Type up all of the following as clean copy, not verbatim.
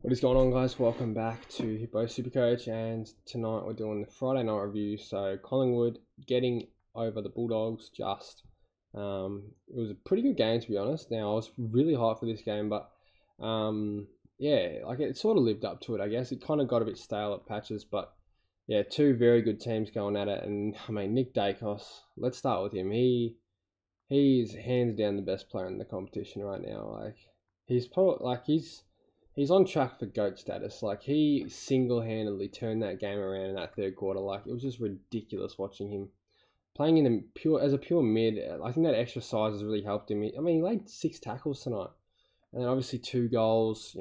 What is going on, guys? Welcome back to Hippo Supercoach, and tonight we're doing the Friday night review. So Collingwood getting over the Bulldogs. It was a pretty good game, to be honest. Now I was really hyped for this game, but yeah, like it sort of lived up to it, I guess. It kind of got a bit stale at patches, but yeah, two very good teams going at it. And I mean, Nick Dacos, let's start with him. He's hands down the best player in the competition right now. Like he's on track for GOAT status. Like, he single-handedly turned that game around in that third quarter. Like, it was just ridiculous watching him playing in the as a pure mid. I think that extra size has really helped him. I mean, he laid 6 tackles tonight, and then obviously 2 goals.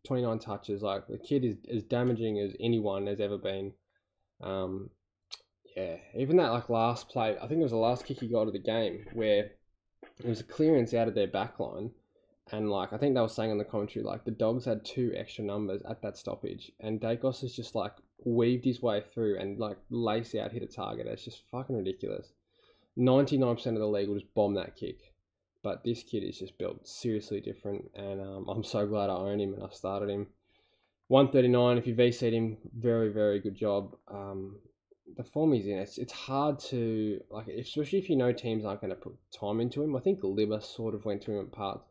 29 touches. Like, the kid is as damaging as anyone has ever been. Yeah, even that last play. I think it was the last kick he got of the game where it was a clearance out of their back line. And I think they were saying on the commentary, the Dogs had 2 extra numbers at that stoppage, and Dacos has just weaved his way through and lace out, hit a target. It's just fucking ridiculous. 99% of the league will just bomb that kick, but this kid is just built seriously different, and I'm so glad I own him and I started him. 139. If you VC'd him, very, very good job. The form he's in, it's hard to especially if you know teams aren't going to put time into him. I think Libba sort of went to him at parts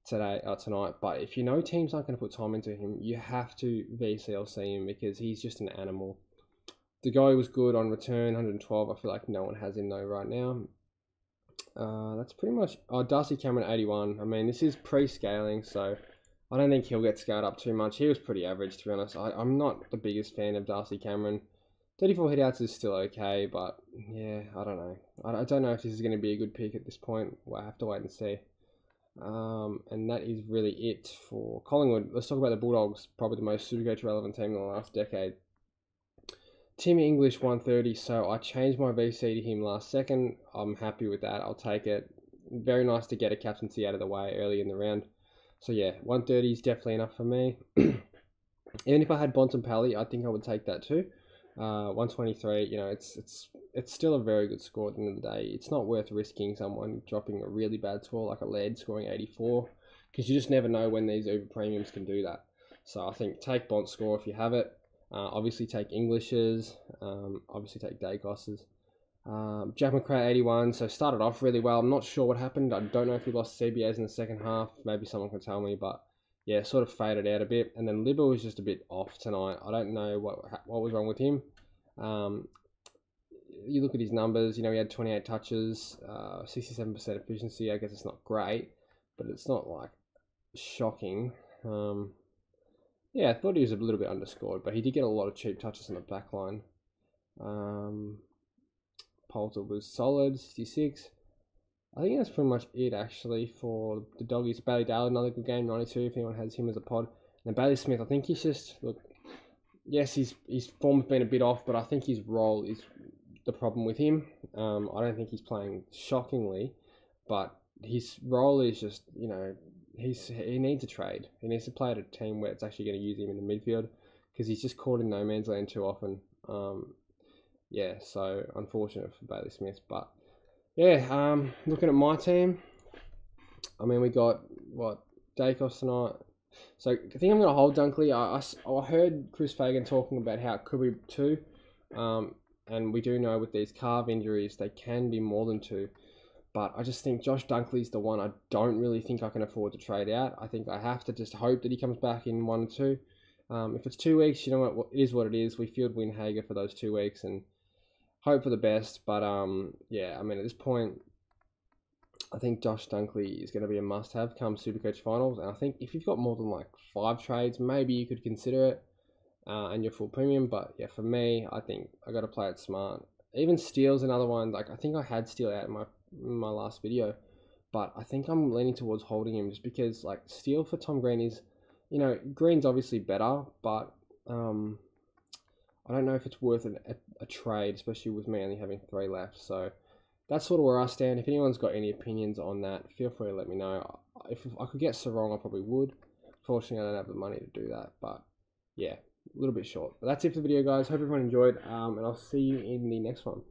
tonight, but if you know teams aren't going to put time into him, you have to VCLC him because he's just an animal. The guy was good on return, 112. I feel like no one has him though right now. That's pretty much. Darcy Cameron, 81. I mean, this is pre-scaling, so I don't think he'll get scaled up too much. He was pretty average, to be honest. I'm not the biggest fan of Darcy Cameron. 34 hitouts is still okay, but yeah, I don't know. I don't know if this is going to be a good pick at this point. We'll have to wait and see. And that is really it for Collingwood. Let's talk about the Bulldogs, probably the most Supercoach relevant team in the last decade. Timmy English, 130, so I changed my VC to him last second. I'm happy with that. I'll take it. Very nice to get a captaincy out of the way early in the round. So yeah, 130 is definitely enough for me. Even if I had Bontempelli, I think I would take that too. 123, it's still a very good score at the end of the day. It's not worth risking someone dropping a really bad score like a lead scoring 84, because you just never know when these Uber premiums can do that. So I think take Bont's score if you have it. Obviously take English's. Obviously take Dacos's. Jack McRae, 81. So started off really well. I'm not sure what happened. I don't know if he lost CBAs in the second half. Maybe someone can tell me, but yeah, sort of faded out a bit. And then Libba was just a bit off tonight. I don't know what was wrong with him. You look at his numbers, he had 28 touches, 67% efficiency. I guess it's not great, but it's not shocking. Yeah, I thought he was a little bit underscored, but he did get a lot of cheap touches on the back line. Poulter was solid, 66. I think that's pretty much it, actually, for the Doggies. Bailey Dale, another good game, 92, if anyone has him as a pod. And Bailey Smith, I think he's just, yes, his form's been a bit off, but I think his role is the problem with him. I don't think he's playing shockingly, but his role is just, he needs a trade. He needs to play at a team where it's actually going to use him in the midfield, because he's just caught in no man's land too often. Yeah, so unfortunate for Bailey Smith, but yeah, looking at my team, I mean, we got, Dacos tonight. So I think I'm going to hold Dunkley. I heard Chris Fagan talking about how it could be 2. And we do know with these calf injuries, they can be more than 2. But I just think Josh Dunkley's the one I don't really think I can afford to trade out. I think I have to just hope that he comes back in 1 or 2. If it's 2 weeks, you know what, it is what it is. We field Winhager for those 2 weeks and hope for the best, but yeah, I mean, at this point, I think Josh Dunkley is going to be a must-have come Supercoach finals, and I think if you've got more than 5 trades, maybe you could consider it, and your full premium. But yeah, for me, I think I got to play it smart. Even Steele's another one. I think I had Steele out in my last video, but I think I'm leaning towards holding him just because Steele for Tom Green is, Green's obviously better, but I don't know if it's worth a trade, especially with me only having 3 left. So that's sort of where I stand. If anyone's got any opinions on that, feel free to let me know. If I could get Sarong, I probably would. Fortunately, I don't have the money to do that. But yeah, a little bit short. But that's it for the video, guys. Hope everyone enjoyed, and I'll see you in the next one.